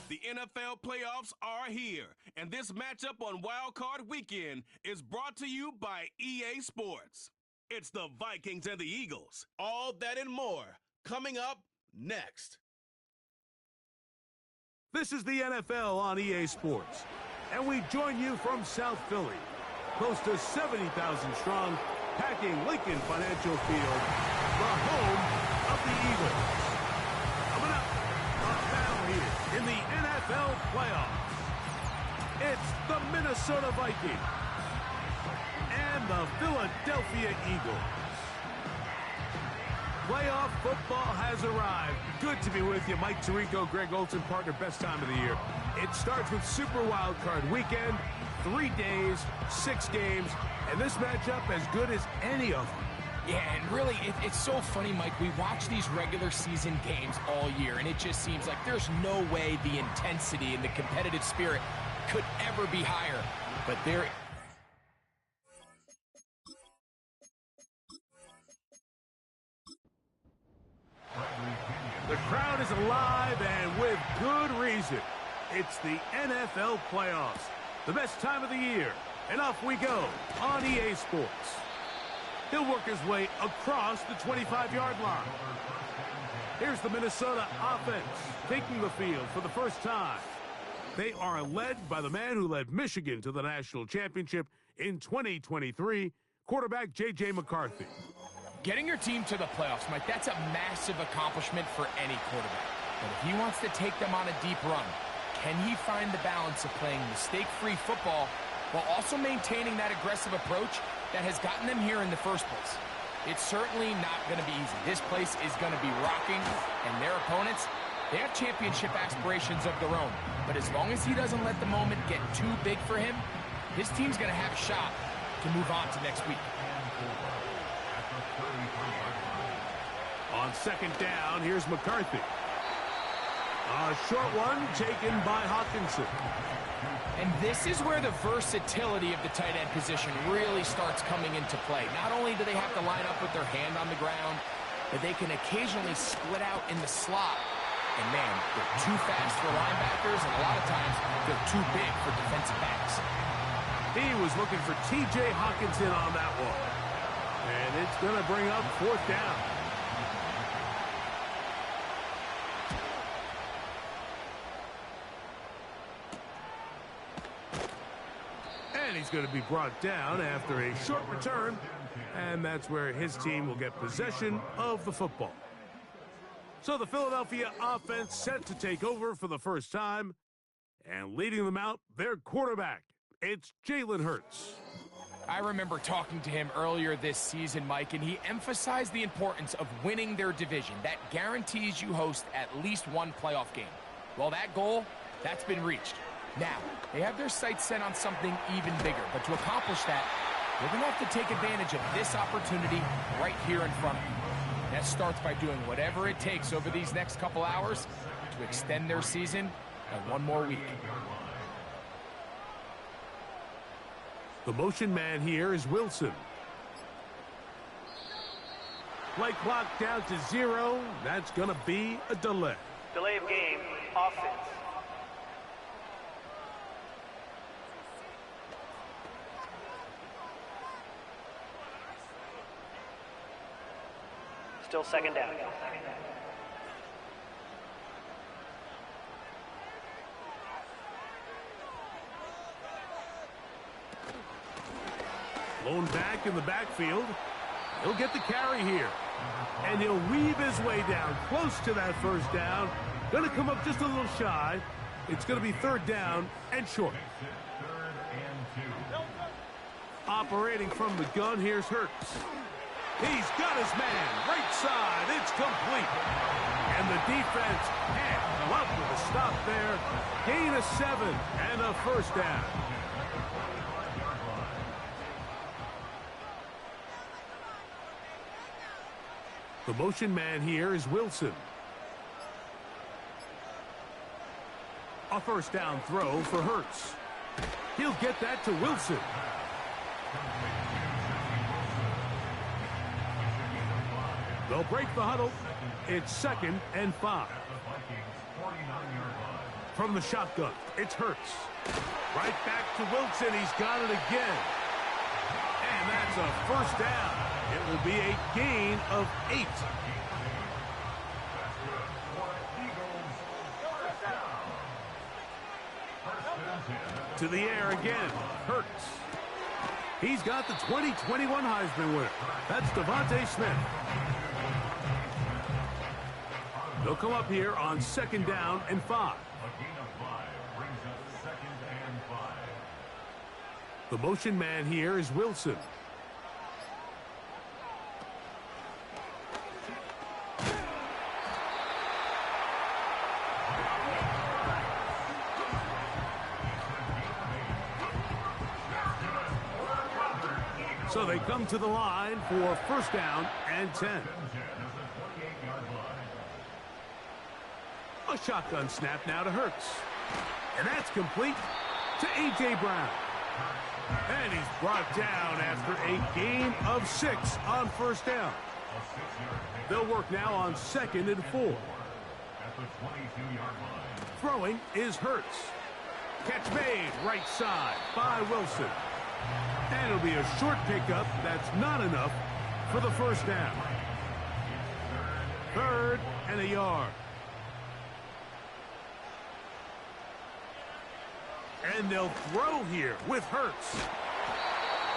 The NFL playoffs are here, and this matchup on Wildcard Weekend is brought to you by EA Sports. It's the Vikings and the Eagles. All that and more coming up next. This is the NFL on EA Sports, and we join you from South Philly, close to 70,000 strong, packing Lincoln Financial Field, the home of the Eagles. Coming up, a battle here in the NFL playoffs. It's the Minnesota Vikings and the Philadelphia Eagles. Playoff football has arrived. Good to be with you. Mike Tirico, Greg Olson, partner, best time of the year. It starts with Super Wildcard Weekend, 3 days, 6 games, and this matchup as good as any of them. Yeah, and really, it's so funny, Mike. We watch these regular season games all year, and it just seems like there's no way the intensity and the competitive spirit could ever be higher. But there... The crowd is alive, and with good reason. It's the NFL playoffs, the best time of the year, and off we go on EA Sports. He'll work his way across the 25-yard line. Here's the Minnesota offense taking the field for the first time. They are led by the man who led Michigan to the national championship in 2023, quarterback J.J. McCarthy. Getting your team to the playoffs, Mike, that's a massive accomplishment for any quarterback. But if he wants to take them on a deep run, can he find the balance of playing mistake-free football while also maintaining that aggressive approach that has gotten them here in the first place? It's certainly not going to be easy. This place is going to be rocking, and their opponents, they have championship aspirations of their own. But as long as he doesn't let the moment get too big for him, his team's going to have a shot to move on to next week. On second down, here's McCarthy. A short one taken by Hawkinson. And this is where the versatility of the tight end position really starts coming into play. Not only do they have to line up with their hand on the ground, but they can occasionally split out in the slot. And man, they're too fast for linebackers, and a lot of times they're too big for defensive backs. He was looking for T.J. Hawkinson on that one. And it's going to bring up fourth down. And he's going to be brought down after a short return. And that's where his team will get possession of the football. So the Philadelphia offense set to take over for the first time. And leading them out, their quarterback. It's Jalen Hurts. I remember talking to him earlier this season, Mike, and he emphasized the importance of winning their division. That guarantees you host at least one playoff game. Well, that goal, that's been reached. Now, they have their sights set on something even bigger, but to accomplish that, they're going to have to take advantage of this opportunity right here in front of them. That starts by doing whatever it takes over these next couple hours to extend their season by one more week. The motion man here is Wilson. Play clock down to 0. That's going to be a delay. Delay of game, offense. Still second down. Blown back in the backfield. He'll get the carry here. And he'll weave his way down close to that first down. Going to come up just a little shy. It's going to be third down and short. Operating from the gun, here's Hurts. He's got his man, right side, it's complete. And the defense can't come up with a stop there. Gain of 7 and a first down. The motion man here is Wilson. A first down throw for Hurts. He'll get that to Wilson. They'll break the huddle. It's 2nd and 5. From the shotgun, it's Hurts. Right back to Wilson. He's got it again. And that's a first down. It will be a gain of 8. To the air again. Hurts. He's got the 2021 Heisman winner. That's Devontae Smith. They'll come up here on 2nd down and 5. The motion man here is Wilson. So they come to the line for 1st down and 10. A shotgun snap now to Hurts. And that's complete to A.J. Brown. And he's brought down after a gain of 6 on 1st down. They'll work now on 2nd and 4. Throwing is Hurts. Catch made right side by Wilson. And it'll be a short pickup. That's not enough for the 1st down. 3rd and a yard. And they'll throw here with Hurts.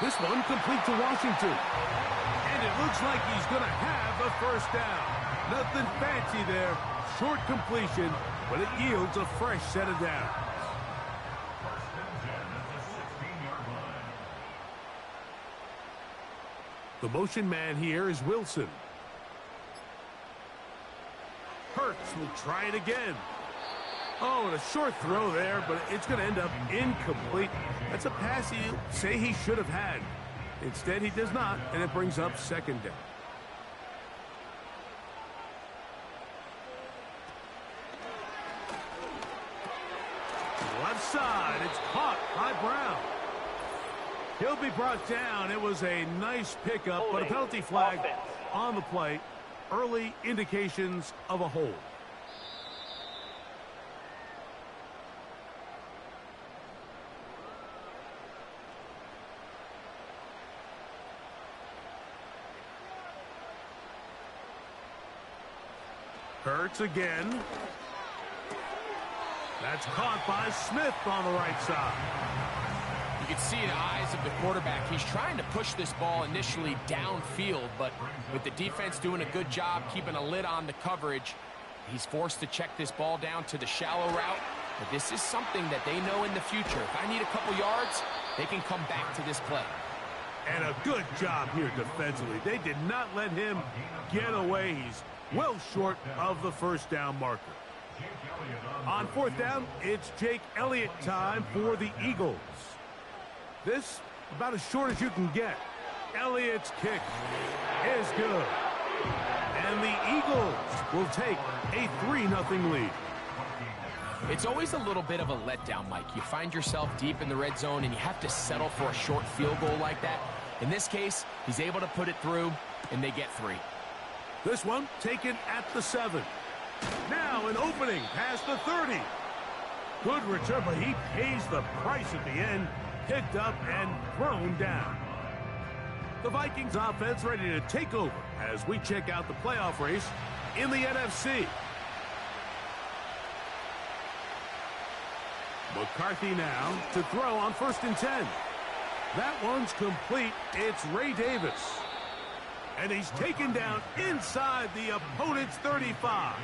This one complete to Washington. And it looks like he's going to have a 1st down. Nothing fancy there. Short completion, but it yields a fresh set of downs. The motion man here is Wilson. Hurts will try it again. Oh, and a short throw there, but it's going to end up incomplete. That's a pass he'll say he should have had. Instead, he does not, and it brings up 2nd down. Left side, it's caught by Brown. He'll be brought down. It was a nice pickup, but a penalty flag on the play. Early indications of a hold. Hurts again. That's caught by Smith on the right side. You can see in the eyes of the quarterback, he's trying to push this ball initially downfield, but with the defense doing a good job keeping a lid on the coverage, he's forced to check this ball down to the shallow route. But this is something that they know in the future. If I need a couple yards, they can come back to this play. And a good job here defensively. They did not let him get away. He's well short of the 1st down marker. On 4th down, it's Jake Elliott time for the Eagles. This about as short as you can get. Elliott's kick is good. And the Eagles will take a 3-0 lead. It's always a little bit of a letdown, Mike. You find yourself deep in the red zone and you have to settle for a short field goal like that. In this case, he's able to put it through and they get 3. This one taken at the 7. Now an opening past the 30. Good return, but he pays the price at the end. Picked up and thrown down. The Vikings offense ready to take over as we check out the playoff race in the NFC. McCarthy now to throw on 1st and 10. That one's complete. It's Ray Davis. And he's taken down inside the opponent's 35.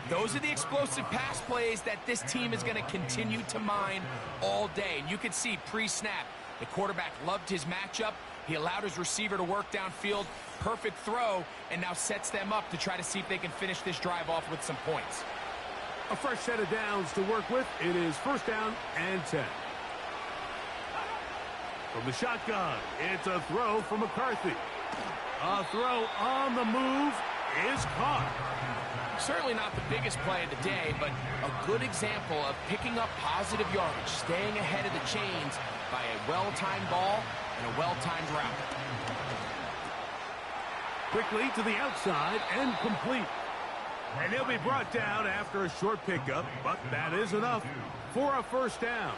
Those are the explosive pass plays that this team is going to continue to mine all day. And you can see pre-snap, the quarterback loved his matchup. He allowed his receiver to work downfield. Perfect throw, and now sets them up to try to see if they can finish this drive off with some points. A fresh set of downs to work with. It is 1st down and 10. From the shotgun, it's a throw from McCarthy. A throw on the move is caught. Certainly not the biggest play of the day, but a good example of picking up positive yardage, staying ahead of the chains by a well-timed ball and a well-timed route. Quickly to the outside and complete. And he'll be brought down after a short pickup, but that is enough for a first down.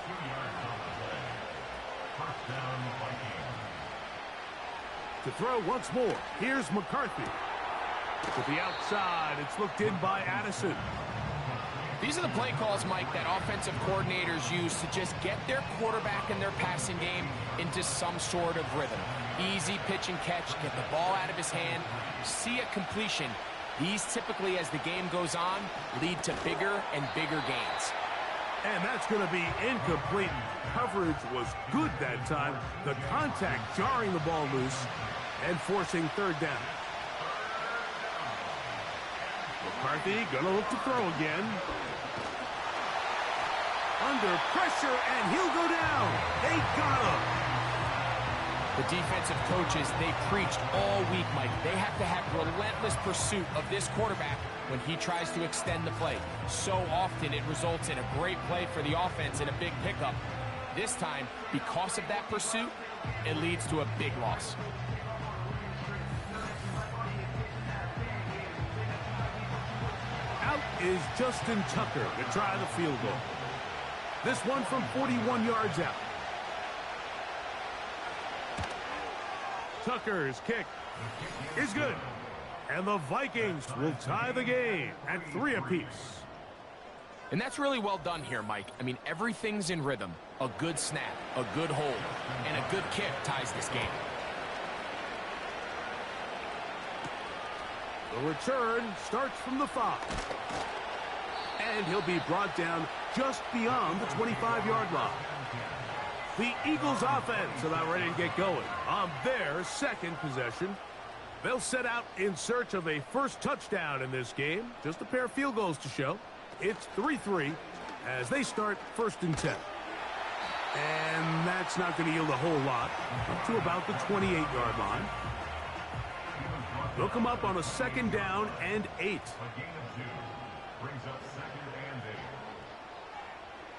To throw once more, here's McCarthy. To the outside, it's looked in by Addison. These are the play calls, Mike, that offensive coordinators use to just get their quarterback and their passing game into some sort of rhythm. Easy pitch and catch, get the ball out of his hand, see a completion. These typically, as the game goes on, lead to bigger and bigger gains. And that's going to be incomplete. Coverage was good that time. The contact jarring the ball loose and forcing third down. McCarthy going to look to throw again. Under pressure, and he'll go down. They got him. The defensive coaches, they preached all week, Mike. They have to have relentless pursuit of this quarterback when he tries to extend the play. So often it results in a great play for the offense and a big pickup. This time, because of that pursuit, it leads to a big loss. Out is Justin Tucker to try the field goal. This one from 41 yards out. Tucker's kick is good. And the Vikings will tie the game at 3 apiece. And that's really well done here, Mike. I mean, everything's in rhythm. A good snap, a good hold, and a good kick ties this game. The return starts from the 5. And he'll be brought down just beyond the 25-yard line. The Eagles offense about ready to get going on their second possession. They'll set out in search of a first touchdown in this game. Just a pair of field goals to show. It's 3-3 as they start 1st and 10. And that's not going to yield a whole lot. Up to about the 28-yard line. They'll come up on a 2nd down and 8.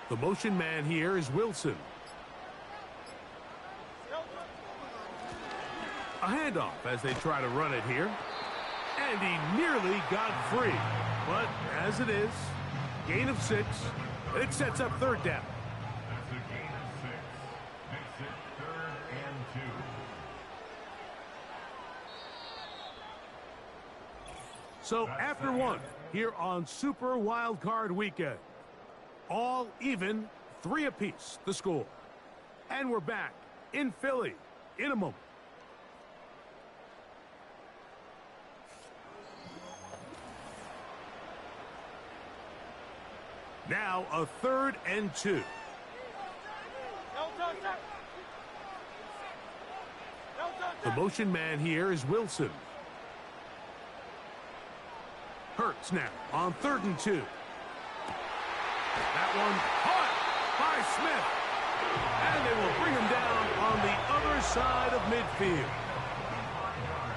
The motion man here is Wilson. A handoff as they try to run it here. And he nearly got free. But as it is, gain of 6. It sets up 3rd down. That's a gain of 6. Makes it 3rd and 2. So after one, here on Super Wildcard Weekend. All even, 3 apiece, the score. And we're back in Philly in a moment. Now a 3rd and 2. The motion man here is Wilson. Hurts now on 3rd and 2. That one caught by Smith. And they will bring him down on the other side of midfield.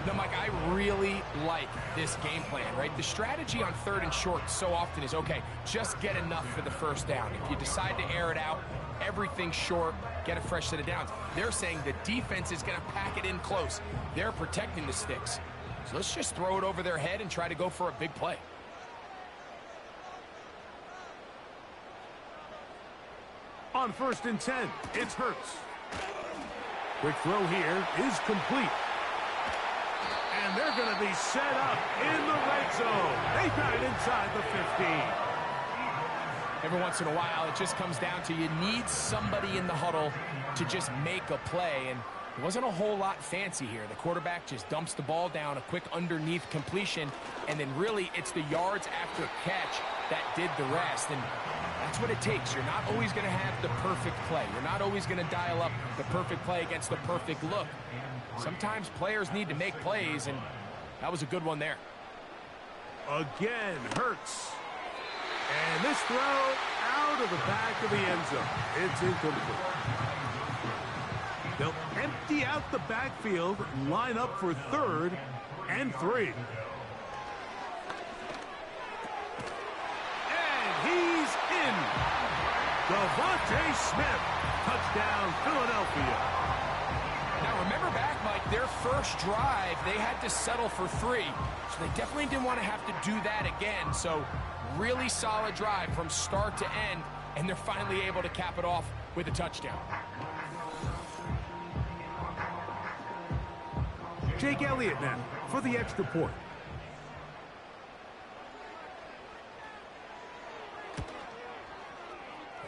No, Mike, I really like this game plan, right? The strategy on 3rd and short so often is, okay, just get enough for the first down. If you decide to air it out, everything short, get a fresh set of downs. They're saying the defense is going to pack it in close. They're protecting the sticks. So let's just throw it over their head and try to go for a big play. On 1st and 10, it's Hurts. Quick throw here is complete. And they're going to be set up in the red zone. They got it inside the 15. Every once in a while, it just comes down to you need somebody in the huddle to just make a play. And it wasn't a whole lot fancy here. The quarterback just dumps the ball down, a quick underneath completion, and then really it's the yards after catch that did the rest. And that's what it takes. You're not always going to have the perfect play. You're not always going to dial up the perfect play against the perfect look. Sometimes players need to make plays, and that was a good one there. Again, Hurts. And this throw out of the back of the end zone. It's incomplete. They'll empty out the backfield, line up for 3rd and 3. And he's in. Devontae Smith. Touchdown, Philadelphia. Now remember back, Mike, their first drive, they had to settle for 3. So they definitely didn't want to have to do that again. So really solid drive from start to end, and they're finally able to cap it off with a touchdown. Jake Elliott now for the extra point.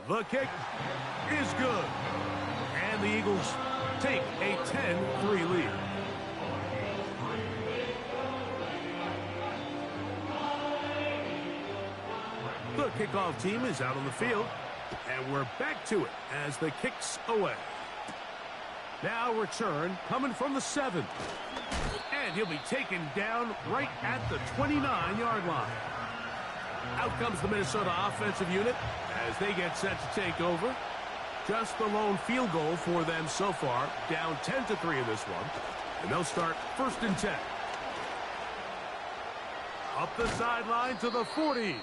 The kick is good. And the Eagles take a 10-3 lead. The kickoff team is out on the field. And we're back to it as the kick's away. Now return coming from the 7. And he'll be taken down right at the 29-yard line. Out comes the Minnesota offensive unit as they get set to take over. Just the lone field goal for them so far, down 10-3 in this one. And they'll start 1st and 10. Up the sideline to the 40.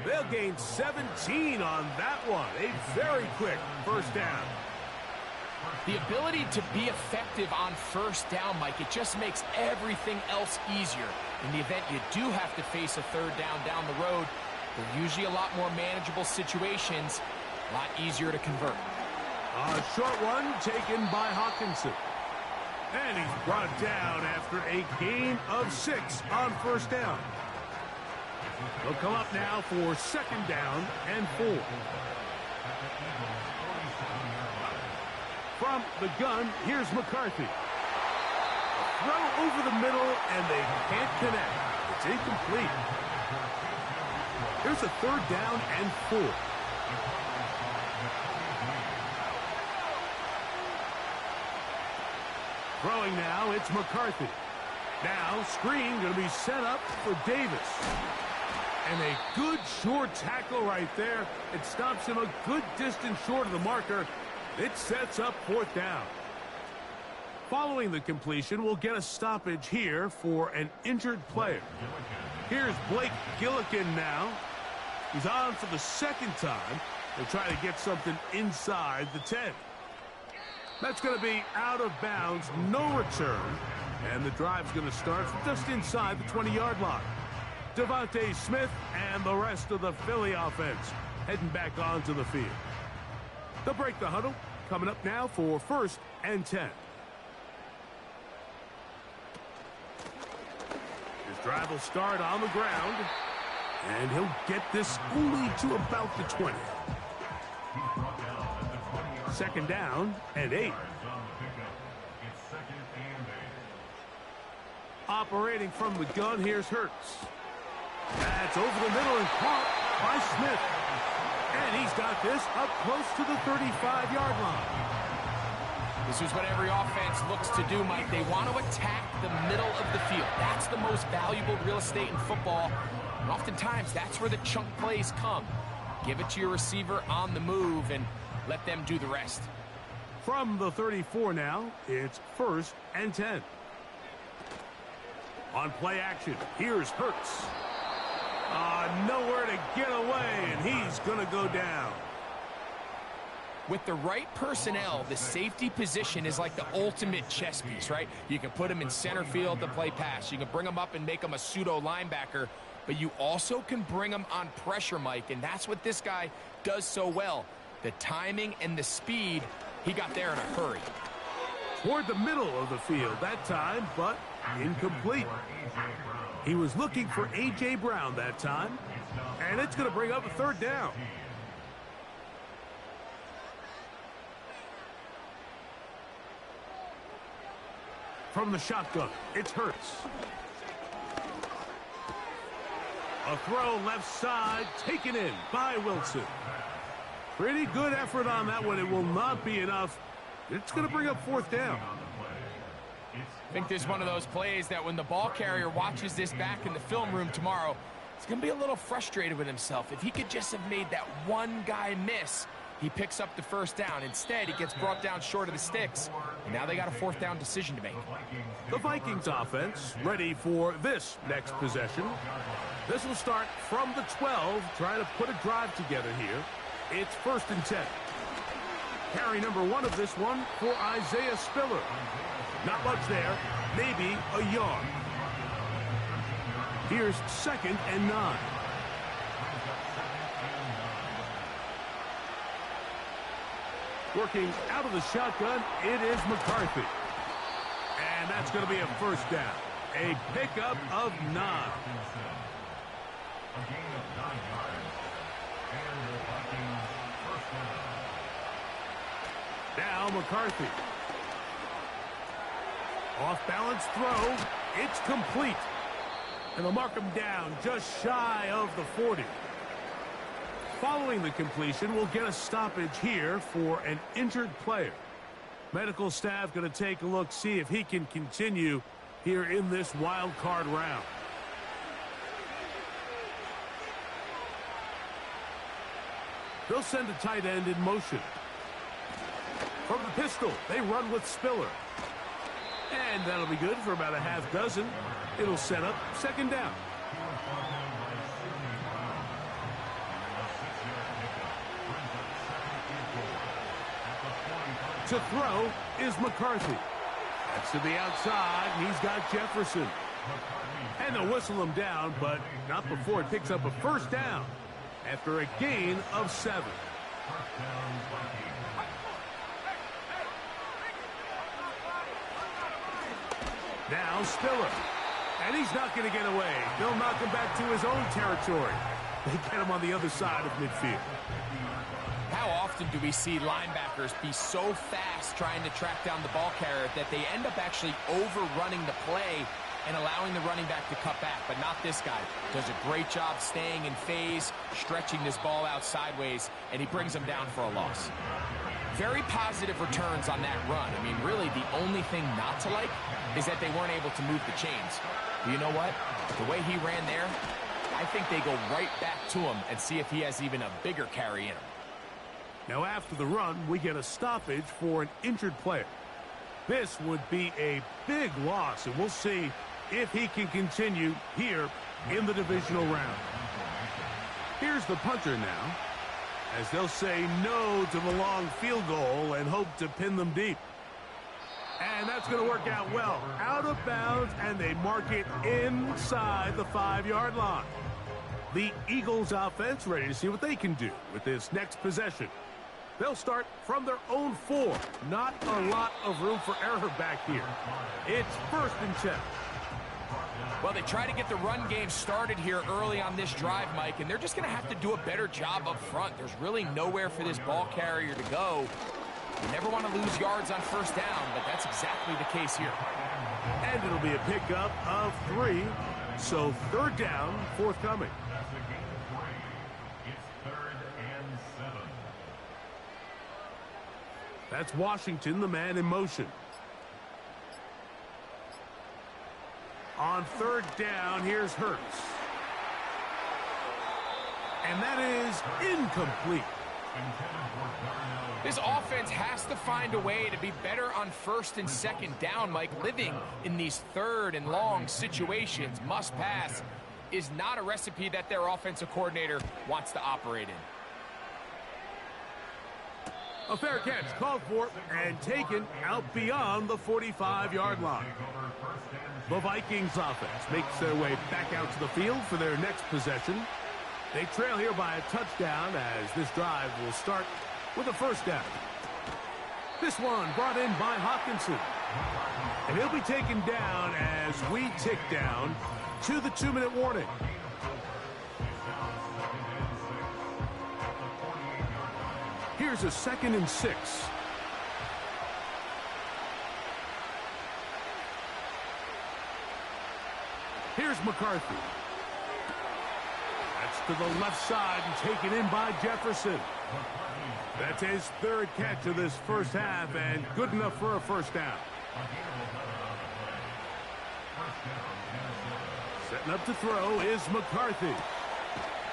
They'll gain 17 on that one. A very quick first down. The ability to be effective on first down, Mike, it just makes everything else easier. In the event you do have to face a 3rd down the road, they're usually a lot more manageable situations, a lot easier to convert. A short one taken by Hawkinson. And he's brought down after a gain of 6 on first down. They'll come up now for 2nd down and 4. From the gun, here's McCarthy. Throw over the middle, and they can't connect. It's incomplete. Here's a 3rd down and 4. Throwing now, it's McCarthy. Now, screen going to be set up for Davis. And a good short tackle right there. It stops him a good distance short of the marker. It sets up 4th down. Following the completion, we'll get a stoppage here for an injured player. Here's Blake Gillikin now. He's on for the 2nd time. They'll try to get something inside the 10. That's going to be out of bounds, no return. And the drive's going to start just inside the 20-yard line. Devontae Smith and the rest of the Philly offense heading back onto the field. They'll break the huddle. Coming up now for 1st and 10. His drive will start on the ground. And he'll get this only to about the 20. 2nd down and 8. Operating from the gun, here's Hurts. That's over the middle and caught by Smith. And he's got this up close to the 35-yard line. This is what every offense looks to do, Mike. They want to attack the middle of the field. That's the most valuable real estate in football. And oftentimes, that's where the chunk plays come. Give it to your receiver on the move and let them do the rest. From the 34 now, it's 1st and 10. On play action, here's Hurts. Nowhere to get away, and he's going to go down. With the right personnel, the safety position is like the ultimate chess piece, right? You can put him in center field to play pass. You can bring him up and make him a pseudo linebacker, but you also can bring him on pressure, Mike, and that's what this guy does so well. The timing and the speed, he got there in a hurry. Toward the middle of the field that time, but incomplete. He was looking for A.J. Brown that time, and it's going to bring up a 3rd down. From the shotgun, it's Hurts. A throw left side, taken in by Wilson. Pretty good effort on that one. It will not be enough. It's going to bring up 4th down. I think this is one of those plays that when the ball carrier watches this back in the film room tomorrow, he's going to be a little frustrated with himself. If he could just have made that one guy miss, he picks up the 1st down. Instead, he gets brought down short of the sticks, and now they got a 4th down decision to make. The Vikings offense ready for this next possession. This will start from the 12, trying to put a drive together here. It's 1st and 10. Carry number 1 of this one for Isaiah Spiller. Not much there, maybe a yard. Here's 2nd and 9. Working out of the shotgun, it is McCarthy. And that's going to be a first down. A pickup of 9. A gain of 9 yards. And the Vikings first down. Now McCarthy. Off balance throw. It's complete. And they'll mark him down just shy of the 40. Following the completion, we'll get a stoppage here for an injured player. Medical staff going to take a look, see if he can continue here in this wild card round. They'll send a tight end in motion. From the pistol, they run with Spiller. And that'll be good for about a half dozen. It'll set up 2nd down. To throw is McCarthy. That's to the outside. He's got Jefferson. And they'll whistle him down, but not before it picks up a first down after a gain of 7. Now Spiller. And he's not going to get away. They'll knock him back to his own territory. They get him on the other side of midfield. How often do we see linebackers be so fast trying to track down the ball carrier that they end up actually overrunning the play and allowing the running back to cut back? But not this guy. Does a great job staying in phase, stretching this ball out sideways, and he brings him down for a loss. Very positive returns on that run. I mean, really, the only thing not to like is that they weren't able to move the chains. But you know what? The way he ran there, I think they go right back to him and see if he has even a bigger carry in him. Now after the run, we get a stoppage for an injured player. This would be a big loss, and we'll see if he can continue here in the divisional round. Here's the punter now, as they'll say no to the long field goal and hope to pin them deep. And that's going to work out well. Out of bounds, and they mark it inside the 5-yard line. The Eagles offense ready to see what they can do with this next possession. They'll start from their own 4. Not a lot of room for error back here. It's 1st and 10. Well, they try to get the run game started here early on this drive, Mike, and they're just going to have to do a better job up front. There's really nowhere for this ball carrier to go. You never want to lose yards on 1st down, but that's exactly the case here. And it'll be a pickup of 3, so 3rd down forthcoming. That's a gain of 3. It's 3rd and 7. That's Washington, the man in motion. On 3rd down, here's Hurts. And that is incomplete. This offense has to find a way to be better on 1st and 2nd down, Mike. Living in these 3rd and long situations, must pass, is not a recipe that their offensive coordinator wants to operate in. A fair catch called for and taken out beyond the 45-yard line. The Vikings offense makes their way back out to the field for their next possession. They trail here by a touchdown as this drive will start with a 1st down. This one brought in by Hawkinson. And he'll be taken down as we tick down to the 2-minute warning. Here's a 2nd and 6. Here's McCarthy. That's to the left side and taken in by Jefferson. That's his 3rd catch of this 1st half and good enough for a 1st down. Setting up to throw is McCarthy.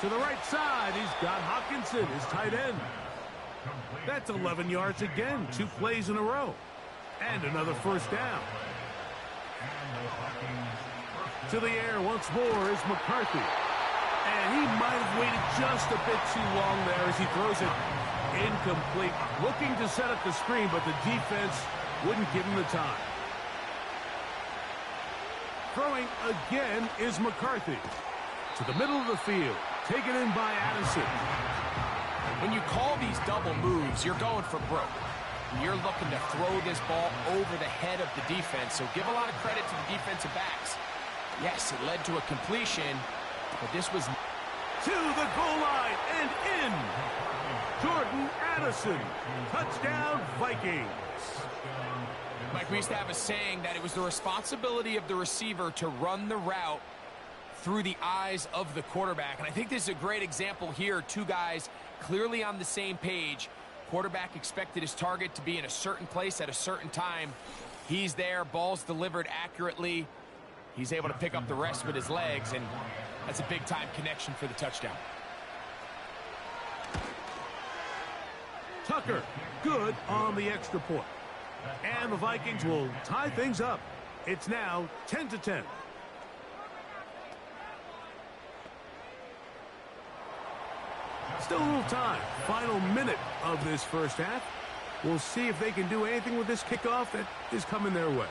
To the right side, he's got Hawkinson, his tight end. That's 11 yards again, 2 plays in a row. And another 1st down. To the air once more is McCarthy. And he might have waited just a bit too long there as he throws it Incomplete. Looking to set up the screen, but the defense wouldn't give him the time. Throwing again is McCarthy. To the middle of the field. Taken in by Addison. When you call these double moves, you're going for broke. You're looking to throw this ball over the head of the defense, so give a lot of credit to the defensive backs. Yes, it led to a completion, but this was... To the goal line and in. Jordan Addison. Touchdown, Vikings. Mike, we used to have a saying that it was the responsibility of the receiver to run the route through the eyes of the quarterback. And I think this is a great example here. Two guys clearly on the same page. Quarterback expected his target to be in a certain place at a certain time. He's there, ball's delivered accurately. He's able to pick up the rest with his legs, and that's a big-time connection for the touchdown. Tucker, good on the extra point. And the Vikings will tie things up. It's now 10-10. Still a little time. Final minute of this first half. We'll see if they can do anything with this kickoff that is coming their way.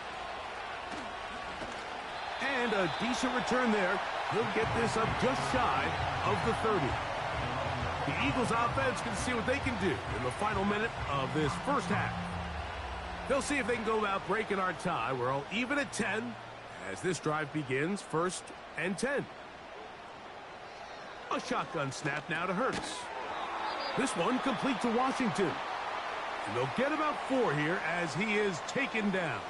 And a decent return there. He'll get this up just shy of the 30. The Eagles offense can see what they can do in the final minute of this first half. They'll see if they can go about breaking our tie. We're all even at 10 as this drive begins, 1st and 10. A shotgun snap now to Hurts. This one complete to Washington. And they'll get about 4 here as he is taken down.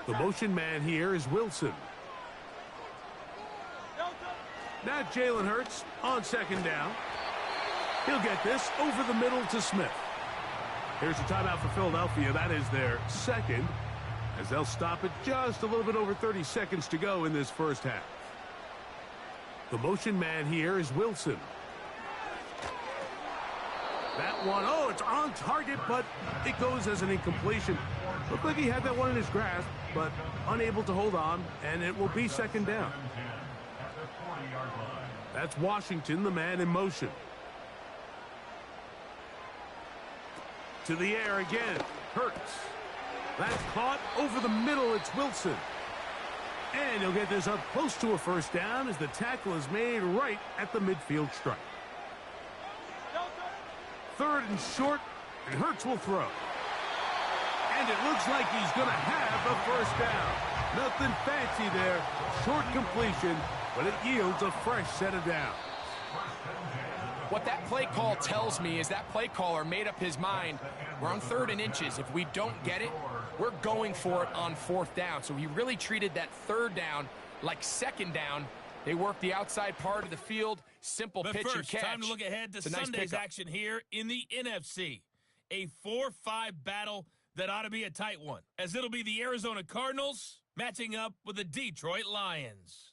The motion man here is Wilson. Now Jalen Hurts on 2nd down. He'll get this over the middle to Smith. Here's a timeout for Philadelphia. That is their 2nd, as they'll stop it just a little bit over 30 seconds to go in this first half. The motion man here is Wilson. That one, oh, it's on target, but it goes as an incompletion. Looked like he had that one in his grasp, but unable to hold on, and it will be 2nd down. That's Washington, the man in motion. To the air again, Hurts. That's caught over the middle, it's Wilson. And he'll get this up close to a 1st down as the tackle is made right at the midfield stripe. 3rd and short, and Hurts will throw. And it looks like he's going to have a 1st down. Nothing fancy there. Short completion, but it yields a fresh set of downs. What that play call tells me is that play caller made up his mind. We're on 3rd and inches. If we don't get it, we're going for it on 4th down. So he really treated that 3rd down like 2nd down. They work the outside part of the field. Simple but pitch first, and catch. Time to look ahead to Sunday's action here in the NFC. A 4-5 battle that ought to be a tight one, as it'll be the Arizona Cardinals matching up with the Detroit Lions.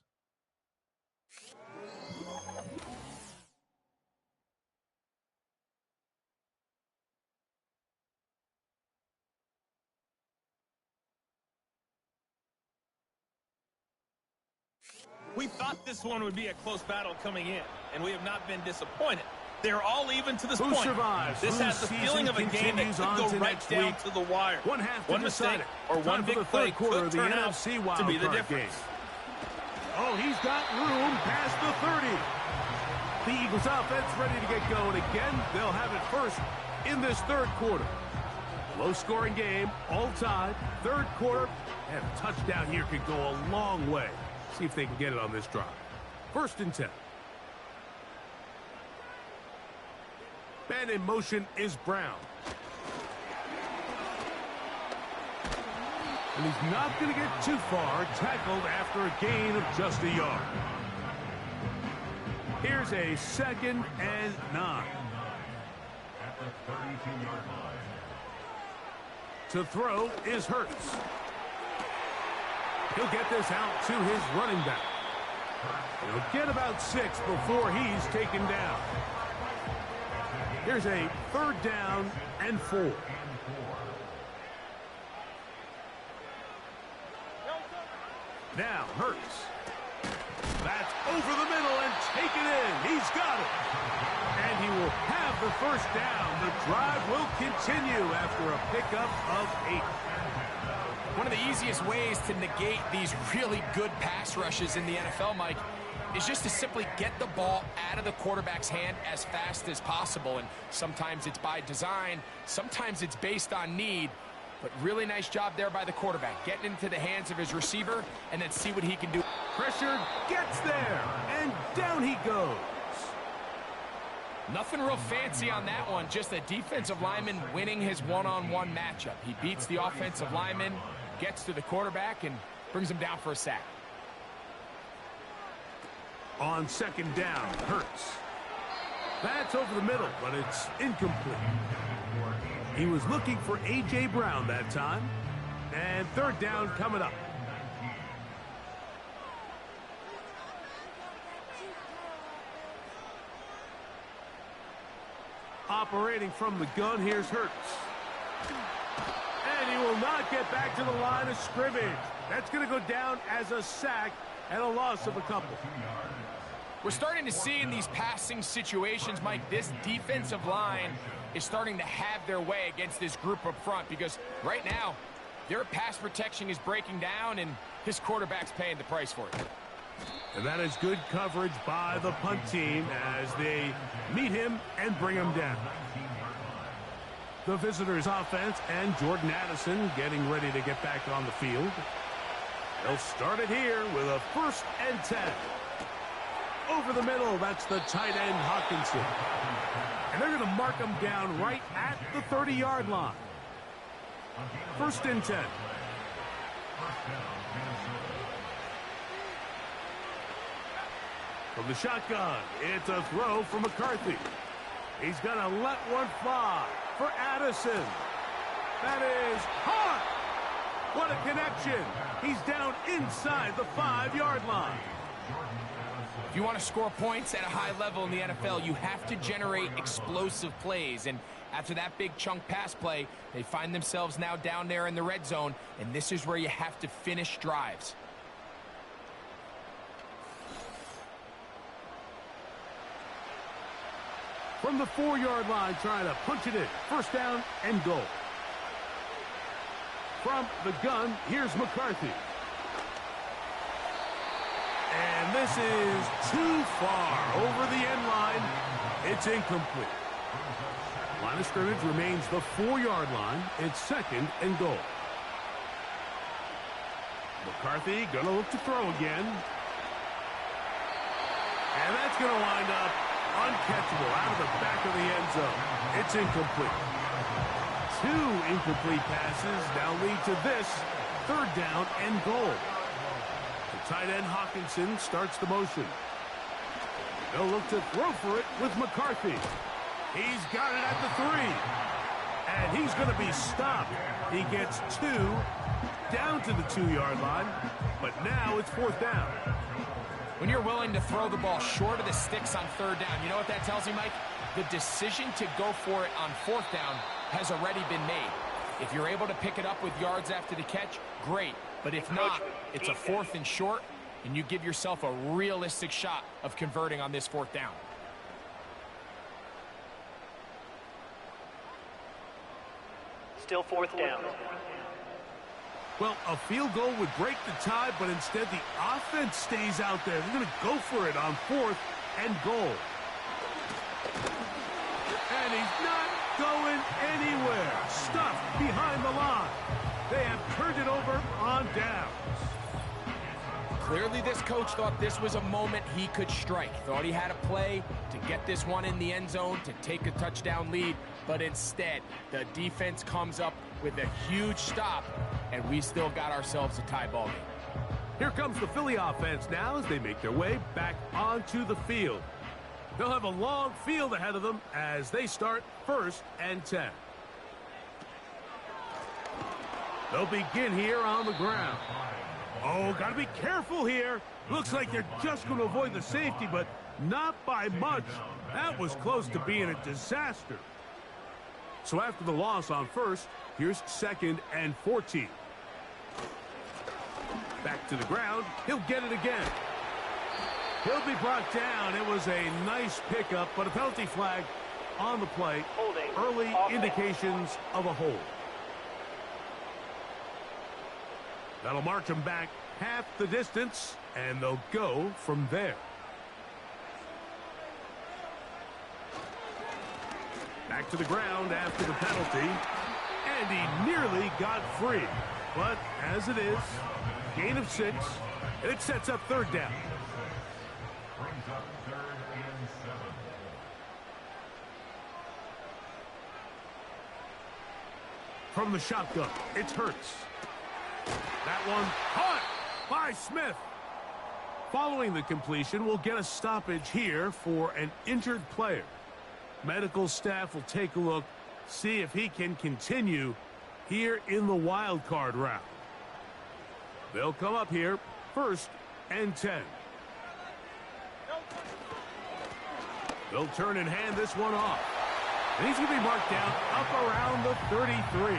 We thought this one would be a close battle coming in, and we have not been disappointed. They're all even to this point. Survives? This has the feeling of a game that could go right down to the wire. One mistake or one big play quarter could turn out to be the difference. Oh, he's got room past the 30. The Eagles offense ready to get going again. They'll have it first in this 3rd quarter. Low-scoring game, all tied. 3rd quarter, and a touchdown here could go a long way. See if they can get it on this drive. 1st and 10. Man in motion is Brown. And he's not going to get too far, tackled after a gain of just a yard. Here's a 2nd and 9. At the 32-yard line. To throw is Hurts. He'll get this out to his running back. He'll get about 6 before he's taken down. Here's a 3rd down and 4. Now Hurts. That's over the middle and taken in. He's got it. And he will have the first down. The drive will continue after a pickup of 8. One of the easiest ways to negate these really good pass rushes in the NFL, Mike, is just to simply get the ball out of the quarterback's hand as fast as possible. And sometimes it's by design, sometimes it's based on need. But really nice job there by the quarterback, getting into the hands of his receiver, and then see what he can do. Pressure gets there, and down he goes. Nothing real fancy on that one, just a defensive lineman winning his one-on-one matchup. He beats the offensive lineman, gets to the quarterback, and brings him down for a sack. On second down, Hurts. That's over the middle, but it's incomplete. He was looking for A.J. Brown that time. And third down coming up. Operating from the gun, here's Hurts. And he will not get back to the line of scrimmage. That's going to go down as a sack and a loss of a couple. We're starting to see in these passing situations, Mike, this defensive line is starting to have their way against this group up front, because right now their pass protection is breaking down and his quarterback's paying the price for it. And that is good coverage by the punt team as they meet him and bring him down. The visitors' offense and Jordan Addison getting ready to get back on the field. They'll start it here with a 1st and 10. Over the middle, that's the tight end Hawkinson. And they're going to mark him down right at the 30-yard line. 1st and 10. From the shotgun, it's a throw for McCarthy. He's going to let one fly for Addison. That is hot. What a connection. He's down inside the 5-yard line. If you want to score points at a high level in the NFL, you have to generate explosive plays. And after that big chunk pass play, they find themselves now down there in the red zone, and this is where you have to finish drives. From the 4-yard line, trying to punch it in. 1st down and goal. From the gun, here's McCarthy. And this is too far over the end line. It's incomplete. Line of scrimmage remains the 4-yard line. It's 2nd and goal. McCarthy going to look to throw again. And that's going to wind up uncatchable out of the back of the end zone. It's incomplete. 2 incomplete passes now lead to this 3rd down and goal. The tight end Hawkinson starts the motion. They'll look to throw for it with McCarthy. He's got it at the 3. And he's going to be stopped. He gets 2 down to the 2-yard line. But now it's 4th down. When you're willing to throw the ball short of the sticks on 3rd down, you know what that tells you, Mike? The decision to go for it on 4th down has already been made. If you're able to pick it up with yards after the catch, great. But if not, it's a 4th and short, and you give yourself a realistic shot of converting on this 4th down. Still 4th down. Well, a field goal would break the tie, but instead the offense stays out there. They're going to go for it on 4th and goal. And he's not going anywhere. Stuffed behind the line. They have turned it over on downs. Clearly this coach thought this was a moment he could strike. Thought he had a play to get this one in the end zone to take a touchdown lead. But instead, the defense comes up with a huge stop, and we still got ourselves a tie ball game. Here comes the Philly offense now as they make their way back onto the field. They'll have a long field ahead of them as they start 1st and 10. They'll begin here on the ground. Oh, got to be careful here. Looks like they're just going to avoid the safety, but not by much. That was close to being a disaster. So after the loss on 1st, here's 2nd and 14. Back to the ground. He'll get it again. He'll be brought down. It was a nice pickup, but a penalty flag on the play. Holding. Early indications of a hold. That'll march them back half the distance, and they'll go from there. Back to the ground after the penalty, and he nearly got free. But as it is, gain of 6, and it sets up third down. Brings up 3rd and 7. From the shotgun, it's Hurts. That one caught by Smith. Following the completion, we'll get a stoppage here for an injured player. Medical staff will take a look, see if he can continue here in the wild card round. They'll come up here, 1st and 10. They'll turn and hand this one off. And he's going to be marked down up around the 33.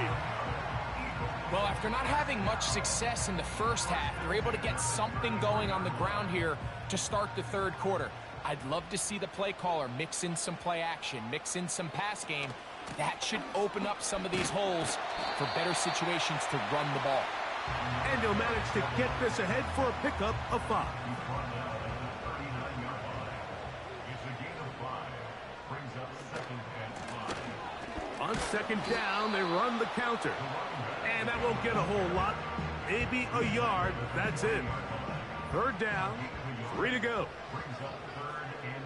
Well, after not having much success in the first half, they're able to get something going on the ground here to start the third quarter. I'd love to see the play caller mix in some play action, mix in some pass game. That should open up some of these holes for better situations to run the ball. And he'll manage to get this ahead for a pickup of 5. It's a gain of 5. Brings up 2nd and 5. On 2nd down, they run the counter. And that won't get a whole lot. Maybe a yard. That's it. 3rd down, 3 to go. Brings up 3rd and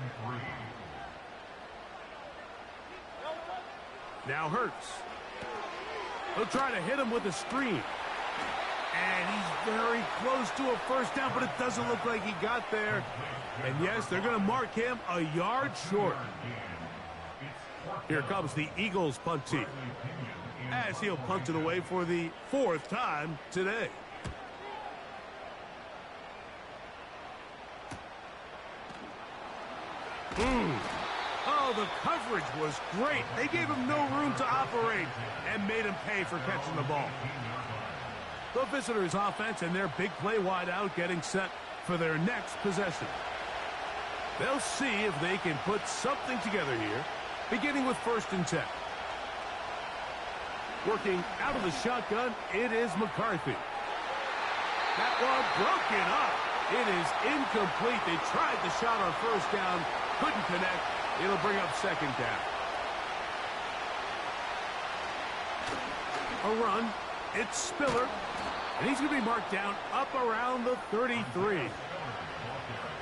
3. Now Hurts. He'll try to hit him with a screen. And he's very close to a first down, but it doesn't look like he got there. And yes, they're going to mark him a yard short. Here comes the Eagles punt team, as he'll punt it away for the 4th time today. Oh, the coverage was great. They gave him no room to operate and made him pay for catching the ball. The visitors' offense and their big play wide out getting set for their next possession. They'll see if they can put something together here, beginning with 1st and 10. Working out of the shotgun, it is McCarthy. That one broken up. It is incomplete. They tried the shot on 1st down, couldn't connect. It'll bring up 2nd down. A run. It's Spiller. And he's going to be marked down up around the 33.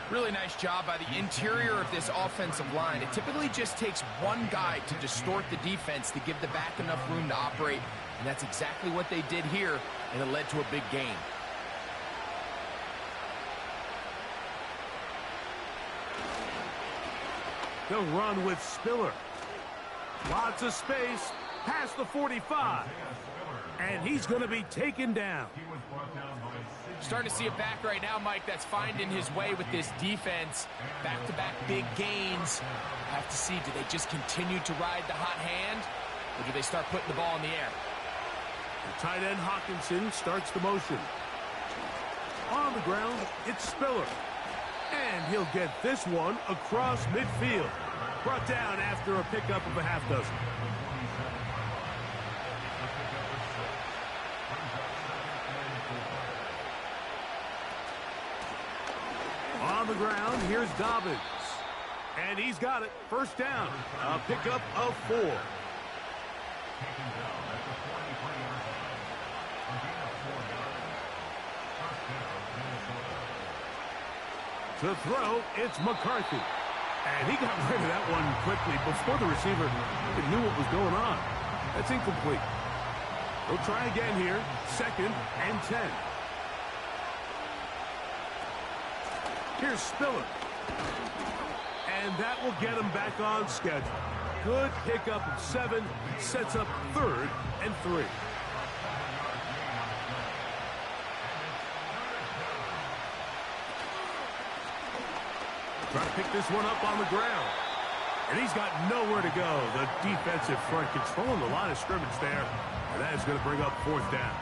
Really nice job by the interior of this offensive line. It typically just takes one guy to distort the defense to give the back enough room to operate. And that's exactly what they did here, and it led to a big gain. They'll run with Spiller. Lots of space past the 45. And he's going to be taken down. Starting to see a back right now, Mike, that's finding his way with this defense. Back-to-back big gains. Have to see, do they just continue to ride the hot hand, or do they start putting the ball in the air? The tight end Hawkinson starts the motion. On the ground, it's Spiller. And he'll get this one across midfield. Brought down after a pickup of a half dozen. On the ground, here's Dobbins. And he's got it. 1st down. A pickup of 4. To throw, it's McCarthy. And he got rid of that one quickly before the receiver even knew what was going on. That's incomplete. They'll try again here. 2nd and 10. Here's Spiller. And that will get him back on schedule. Good pickup of 7. Sets up 3rd and 3. Trying to pick this one up on the ground. And he's got nowhere to go. The defensive front controlling the line of scrimmage there. And that is going to bring up 4th down.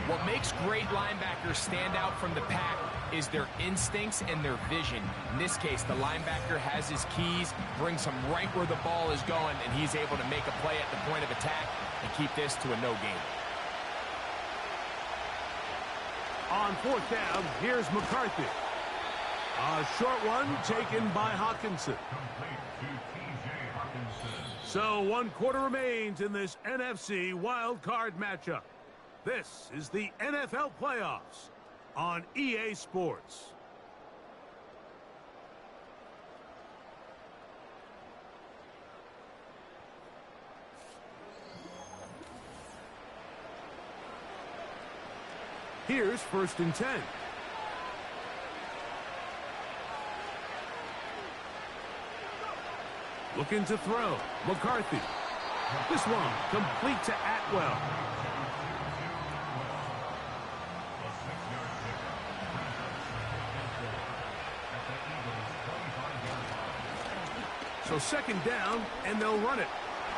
What makes great linebackers stand out from the pack is their instincts and their vision. In this case, the linebacker has his keys, brings him right where the ball is going, and he's able to make a play at the point of attack and keep this to a no gain. On fourth down, here's McCarthy. A short one taken by Hawkinson. So 1 quarter remains in this NFC wildcard matchup. This is the NFL playoffs on EA Sports. Here's 1st and 10. Looking to throw. McCarthy. This one complete to Atwell. So 2nd down, and they'll run it.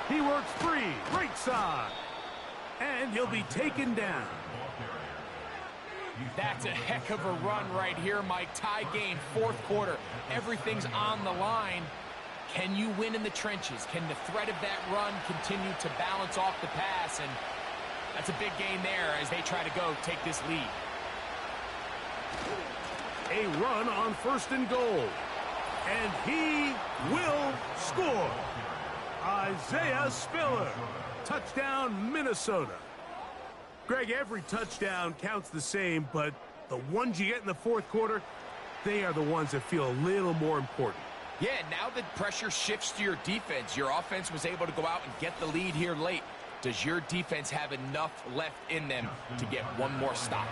He works free, right side. And he'll be taken down. That's a heck of a run right here, Mike. Tie game, 4th quarter. Everything's on the line. Can you win in the trenches? Can the threat of that run continue to balance off the pass? And that's a big gain there as they try to go take this lead. A run on 1st and goal. And he will score. Isaiah Spiller. Touchdown, Minnesota. Greg, every touchdown counts the same, but the ones you get in the 4th quarter, they are the ones that feel a little more important. Yeah, now the pressure shifts to your defense. Your offense was able to go out and get the lead here late. Does your defense have enough left in them to get one more stop?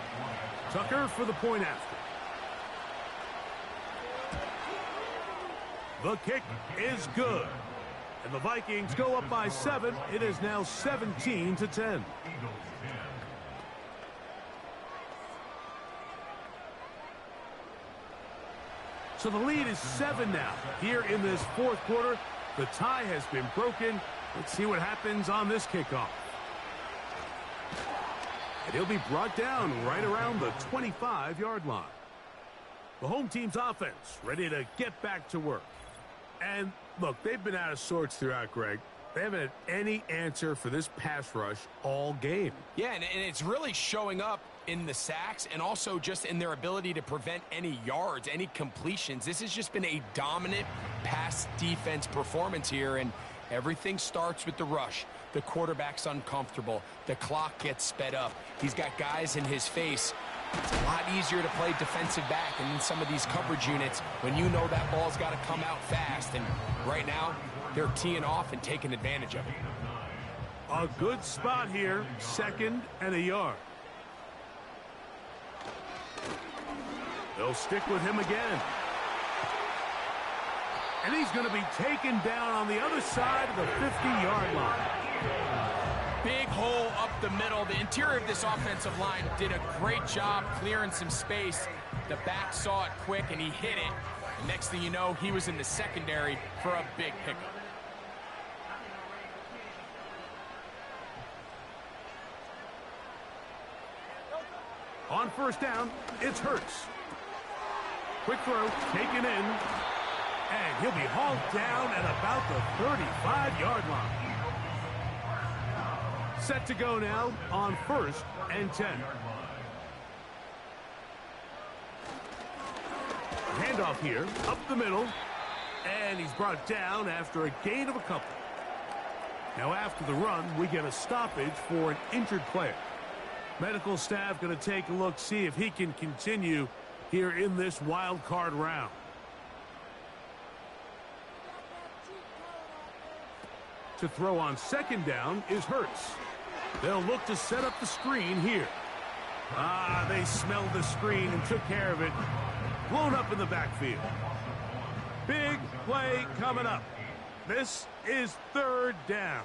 Tucker for the point after. The kick is good. And the Vikings go up by 7. It is now 17-10. So the lead is 7 now. Here in this 4th quarter, the tie has been broken. Let's see what happens on this kickoff. And he'll be brought down right around the 25-yard line. The home team's offense ready to get back to work. And look, they've been out of sorts throughout, Greg. They haven't had any answer for this pass rush all game. Yeah, and it's really showing up in the sacks and also just in their ability to prevent any yards, any completions. This has just been a dominant pass defense performance here, and everything starts with the rush. The quarterback's uncomfortable. The clock gets sped up. He's got guys in his face. It's a lot easier to play defensive back and in some of these coverage units when you know that ball's got to come out fast. And right now, they're teeing off and taking advantage of it. A good spot here, 2nd and a yard. They'll stick with him again. And he's going to be taken down on the other side of the 50-yard line. Big hole up the middle. The interior of this offensive line did a great job clearing some space. The back saw it quick, and he hit it. And next thing you know, he was in the secondary for a big pickup. On 1st down, it's Hurts. Quick throw, taken in, and he'll be hauled down at about the 35-yard line. Set to go now on 1st and 10. Handoff here, up the middle, and he's brought down after a gain of a couple. Now after the run, we get a stoppage for an injured player. Medical staff going to take a look, see if he can continue here in this wild card round. To throw on 2nd down is Hurts. They'll look to set up the screen here. They smelled the screen and took care of it. Blown up in the backfield. Big play coming up. This is 3rd down.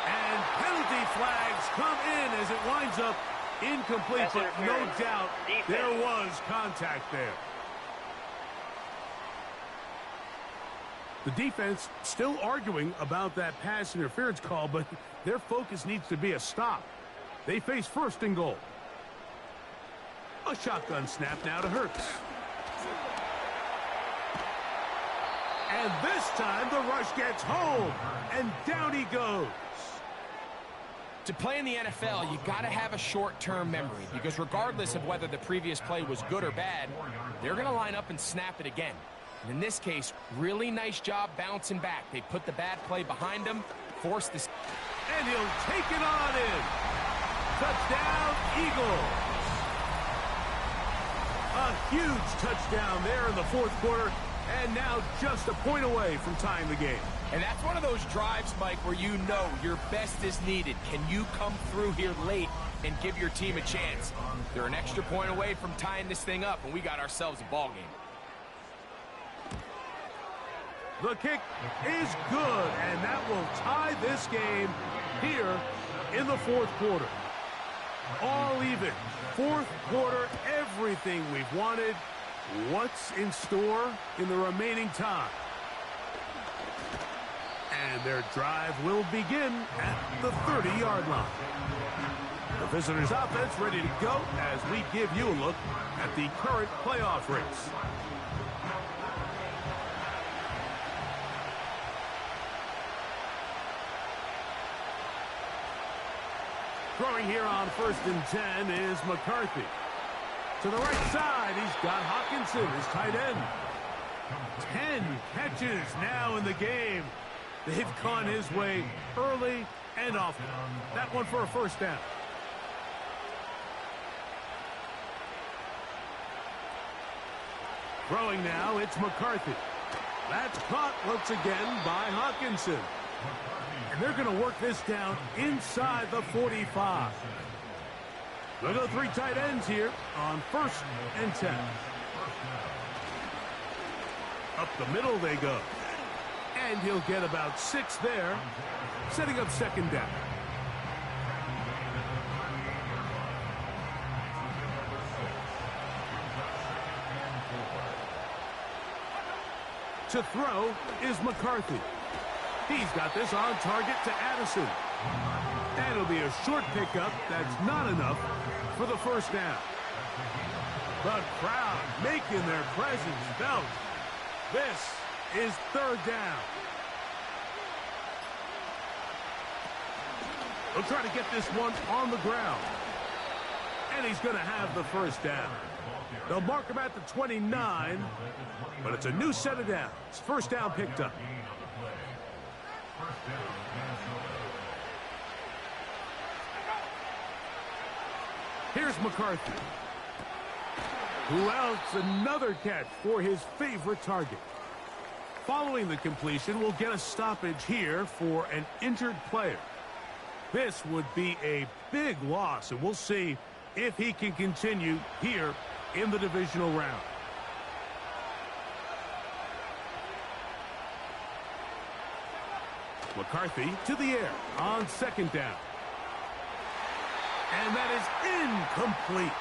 And penalty flags come in as it winds up incomplete, but no doubt there was contact there. The defense still arguing about that pass interference call, but their focus needs to be a stop. They face first and goal. A shotgun snap now to Hurts. And this time the rush gets home, and down he goes. To play in the NFL, you got to have a short-term memory, because regardless of whether the previous play was good or bad, they're going to line up and snap it again. And in this case, really nice job bouncing back. They put the bad play behind them, forced this. And he'll take it on in. Touchdown, Eagles. A huge touchdown there in the fourth quarter, and now just a point away from tying the game. And that's one of those drives, Mike, where you know your best is needed. Can you come through here late and give your team a chance? They're an extra point away from tying this thing up, and we got ourselves a ball game. The kick is good, and that will tie this game here in the fourth quarter. All even. Fourth quarter, everything we've wanted. What's in store in the remaining time? And their drive will begin at the 30-yard line. The visitors' offense ready to go as we give you a look at the current playoff race. Throwing here on 1st and 10 is McCarthy. To the right side, he's got Hawkinson, his tight end. 10 catches now in the game. They've gone his way early and often. That one for a first down. Throwing now, it's McCarthy. That's caught once again by Hawkinson. And they're going to work this down inside the 45. Look at the three tight ends here on 1st and 10. Up the middle they go. And he'll get about 6 there, setting up 2nd down. To throw is McCarthy. He's got this on target to Addison. And it'll be a short pickup that's not enough for the first down. The crowd making their presence felt. This is 3rd down. They'll try to get this one on the ground. And he's going to have the first down. They'll mark him at the 29, but it's a new set of downs. First down picked up. Here's McCarthy. Who else? Another catch for his favorite target. Following the completion, we'll get a stoppage here for an injured player. This would be a big loss, and we'll see if he can continue here in the divisional round. McCarthy to the air on 2nd down. And that is incomplete.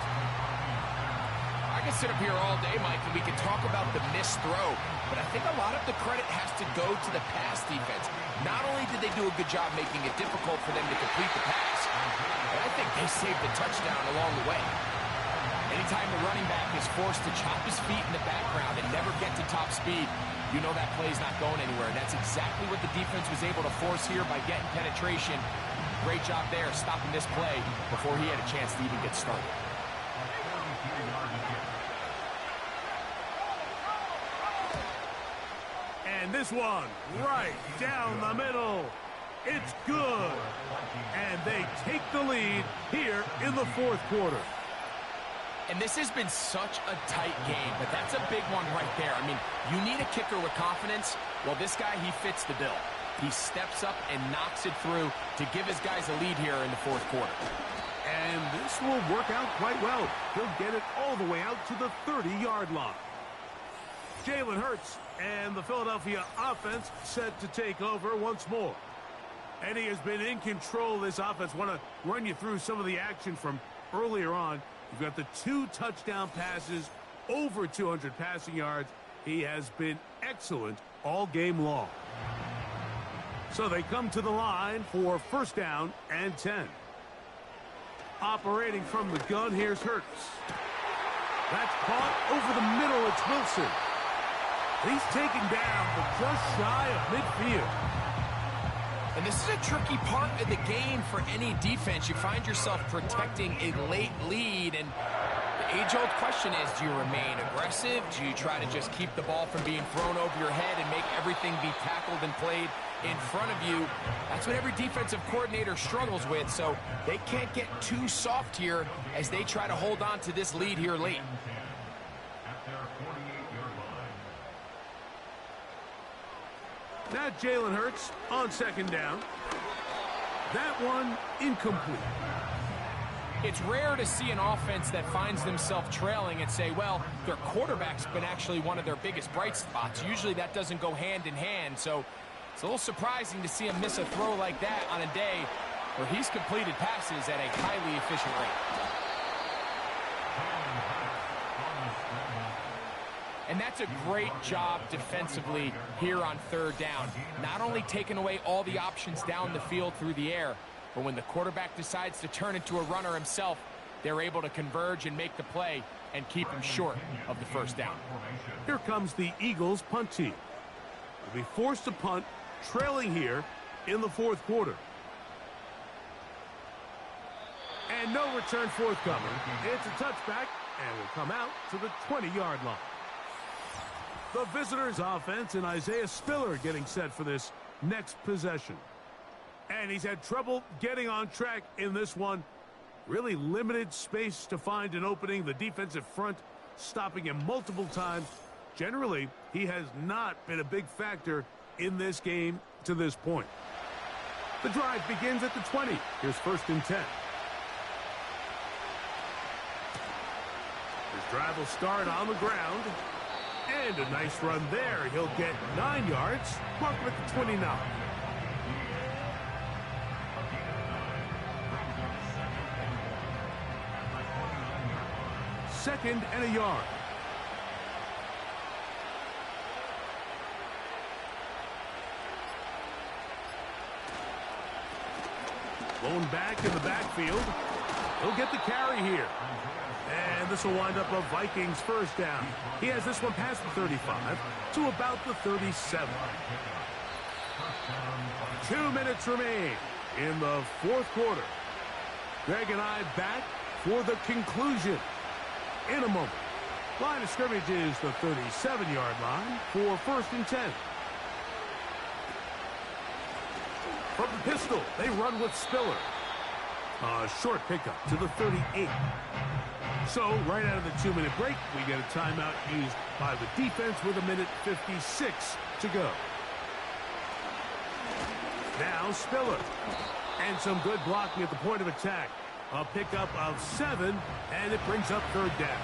I can sit up here all day, Mike, and we can talk about the missed throw, but I think a lot of the credit has to go to the pass defense. Not only did they do a good job making it difficult for them to complete the pass, but I think they saved the touchdown along the way. Anytime the running back is forced to chop his feet in the background and never get to top speed, you know that play's not going anywhere. And that's exactly what the defense was able to force here by getting penetration. Great job there stopping this play before he had a chance to even get started. And this one right down the middle. It's good. And they take the lead here in the fourth quarter. And this has been such a tight game, but that's a big one right there. I mean, you need a kicker with confidence. Well, this guy, he fits the bill. He steps up and knocks it through to give his guys a lead here in the fourth quarter. And this will work out quite well. He'll get it all the way out to the 30-yard line. Jalen Hurts and the Philadelphia offense set to take over once more. And he has been in control of this offense. Want to run you through some of the action from earlier on. You've got the 2 touchdown passes, over 200 passing yards. He has been excellent all game long. So they come to the line for 1st down and 10. Operating from the gun, here's Hurts. That's caught over the middle. It's Wilson. He's taken down, but just shy of midfield. And this is a tricky part of the game for any defense. You find yourself protecting a late lead, and the age-old question is, do you remain aggressive? Do you try to just keep the ball from being thrown over your head and make everything be tackled and played in front of you? That's what every defensive coordinator struggles with, so they can't get too soft here as they try to hold on to this lead here late. At their 48-yard line. Now Jalen Hurts on second down. That one incomplete. It's rare to see an offense that finds themselves trailing and say, well, their quarterback's been actually one of their biggest bright spots. Usually that doesn't go hand in hand, so it's a little surprising to see him miss a throw like that on a day where he's completed passes at a highly efficient rate. And that's a great job defensively here on third down. Not only taking away all the options down the field through the air, but when the quarterback decides to turn into a runner himself, they're able to converge and make the play and keep him short of the first down. Here comes the Eagles punt team. They'll be forced to punt, trailing here in the fourth quarter. And no return forthcoming. It's a touchback, and will come out to the 20-yard line. The visitors' offense and Isaiah Spiller getting set for this next possession. And he's had trouble getting on track in this one. Really limited space to find an opening. The defensive front stopping him multiple times. Generally, he has not been a big factor in this game to this point. The drive begins at the 20. Here's 1st and 10. His drive will start on the ground. And a nice run there. He'll get 9 yards. Mark him at the 29. Second and a yard. Blown back in the backfield. He'll get the carry here. And this will wind up a Vikings first down. He has this one past the 35 to about the 37. 2 minutes remain in the fourth quarter. Greg and I back for the conclusion in a moment. Line of scrimmage is the 37-yard line for 1st and 10. From the pistol, they run with Spiller. A short pickup to the 38. So, right out of the 2-minute break, we get a timeout used by the defense with 1:56 to go. Now Spiller. And some good blocking at the point of attack. A pickup of 7, and it brings up 3rd down.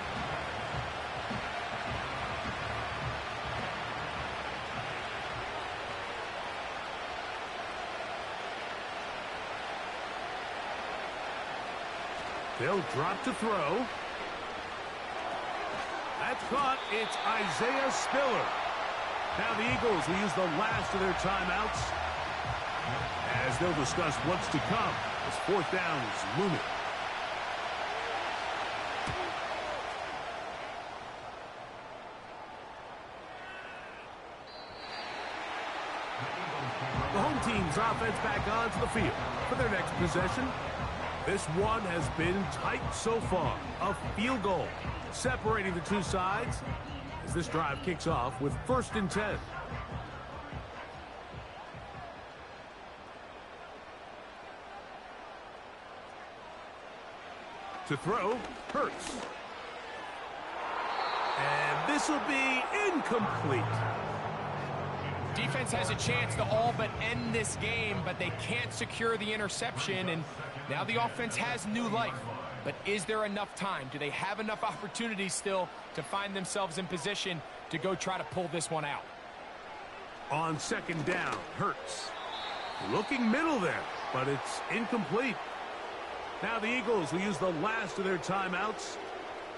They'll drop to throw. That's caught. It's Isaiah Spiller. Now the Eagles will use the last of their timeouts as they'll discuss what's to come as 4th down is looming. The home team's offense back onto the field for their next possession. This one has been tight so far. A field goal separating the two sides as this drive kicks off with 1st and 10. To throw, Hurts. And this will be incomplete. Defense has a chance to all but end this game, but they can't secure the interception, and now the offense has new life. But is there enough time? Do they have enough opportunities still to find themselves in position to go try to pull this one out? On 2nd down, Hurts. Looking middle there, but it's incomplete. Now the Eagles will use the last of their timeouts,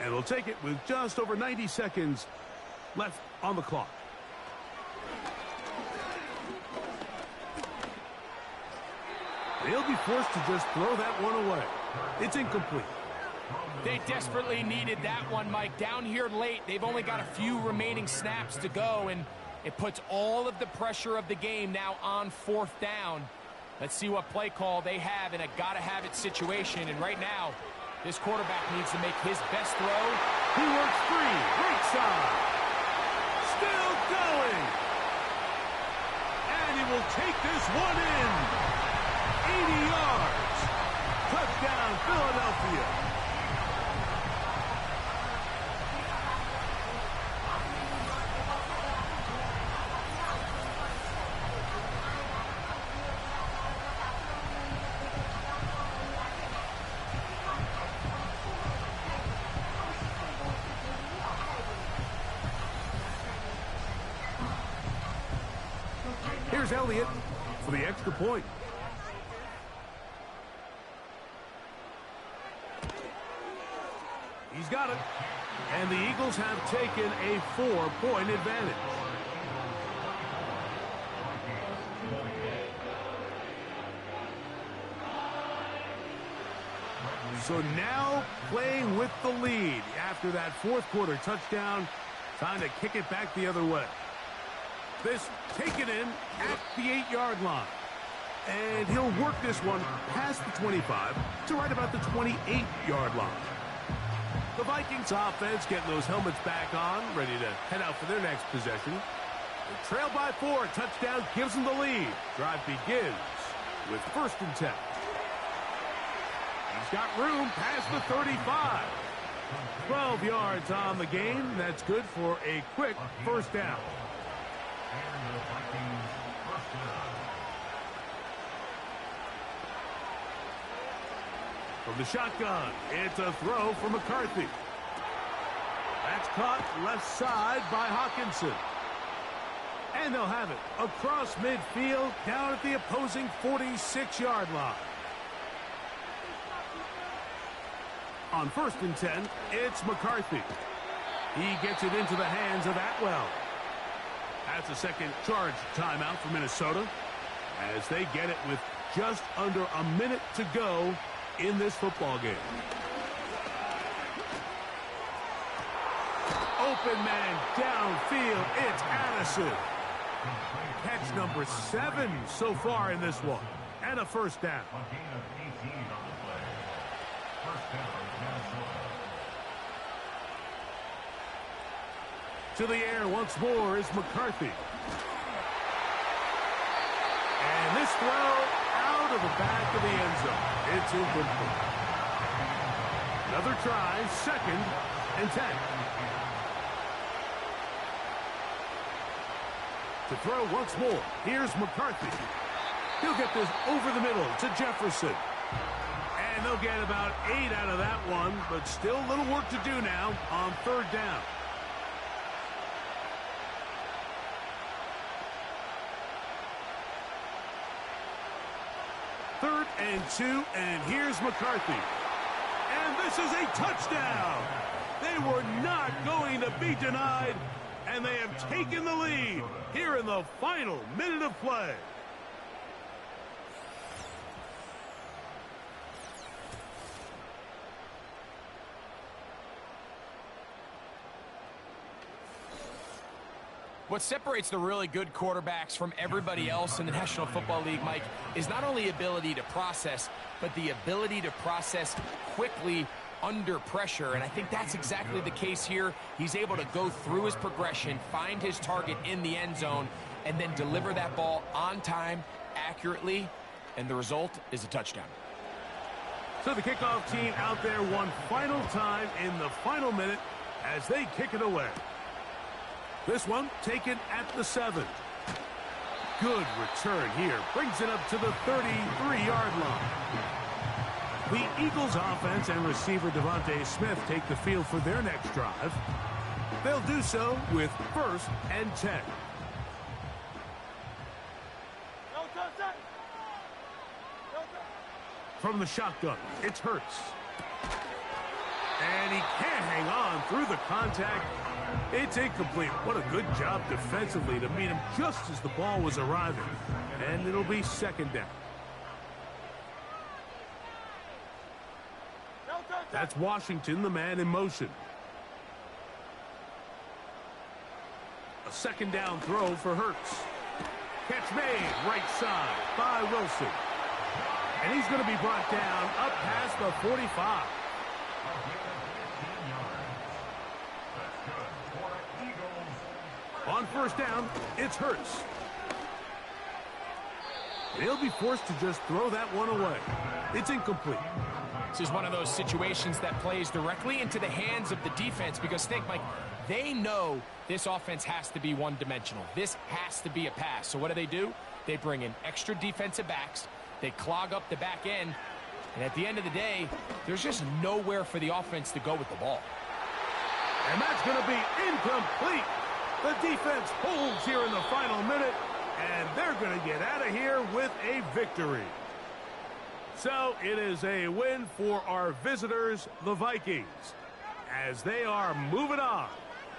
and they'll take it with just over 90 seconds left on the clock. They'll be forced to just throw that one away. It's incomplete. They desperately needed that one, Mike. Down here late, they've only got a few remaining snaps to go, and it puts all of the pressure of the game now on 4th down. Let's see what play call they have in a gotta-have-it situation. And right now, this quarterback needs to make his best throw. He works free, right side. Still going. And he will take this one in. 80 yards. Touchdown, Philadelphia. Here's Elliott for the extra point. He's got it. And the Eagles have taken a 4-point advantage. So now playing with the lead after that 4th quarter touchdown. Time to kick it back the other way. This taken in at the 8-yard line. And he'll work this one past the 25 to right about the 28-yard line. The Vikings offense getting those helmets back on, ready to head out for their next possession. They trail by 4. Touchdown gives them the lead. Drive begins with 1st and 10. He's got room past the 35. 12 yards on the game. That's good for a quick 1st down. And the Vikings first down. From the shotgun, it's a throw for McCarthy. That's caught left side by Hawkinson. And they'll have it across midfield down at the opposing 46-yard line. On 1st and 10, it's McCarthy. He gets it into the hands of Atwell. That's a second charge timeout for Minnesota as they get it with just under a minute to go in this football game. Open man downfield. It's Addison. Catch number 7 so far in this one. And a 1st down. A gain of 18 on the play. 1st down, Minnesota. To the air once more is McCarthy. And this throw out of the back of the end zone. It's incomplete. Another try, 2nd and 10. To throw once more, here's McCarthy. He'll get this over the middle to Jefferson. And they'll get about 8 out of that one, but still a little work to do now on 3rd down. 3rd and 2, and here's McCarthy. And this is a touchdown. They were not going to be denied, and they have taken the lead here in the final minute of play. What separates the really good quarterbacks from everybody else in the National Football League, Mike, is not only ability to process, but the ability to process quickly under pressure. And I think that's exactly the case here. He's able to go through his progression, find his target in the end zone, and then deliver that ball on time, accurately, and the result is a touchdown. So the kickoff team out there one final time in the final minute as they kick it away. This one taken at the 7. Good return here. Brings it up to the 33-yard line. The Eagles offense and receiver Devontae Smith take the field for their next drive. They'll do so with 1st and 10. From the shotgun, it's Hurts. And he can't hang on through the contact. It's incomplete. What a good job defensively to meet him just as the ball was arriving. And it'll be 2nd down. That's Washington, the man in motion. A second down throw for Hurts. Catch made, right side by Wilson. And he's going to be brought down up past the 45. On first down, it's Hurts. And he'll be forced to just throw that one away. It's incomplete. This is one of those situations that plays directly into the hands of the defense because think, Mike, they know this offense has to be one-dimensional. This has to be a pass. So what do? They bring in extra defensive backs. They clog up the back end. And at the end of the day, there's just nowhere for the offense to go with the ball. And that's going to be incomplete. The defense holds here in the final minute, and they're going to get out of here with a victory. So it is a win for our visitors, the Vikings, as they are moving on.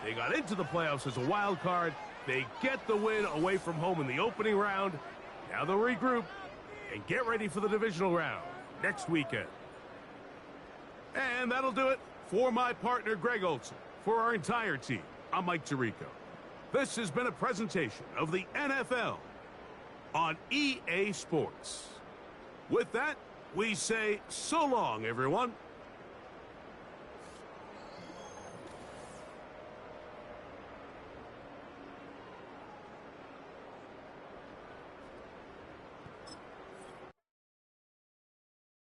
They got into the playoffs as a wild card. They get the win away from home in the opening round. Now they'll regroup and get ready for the divisional round next weekend. And that'll do it for my partner, Greg Olson. For our entire team, I'm Mike Tirico. This has been a presentation of the NFL on EA Sports. With that, we say so long, everyone.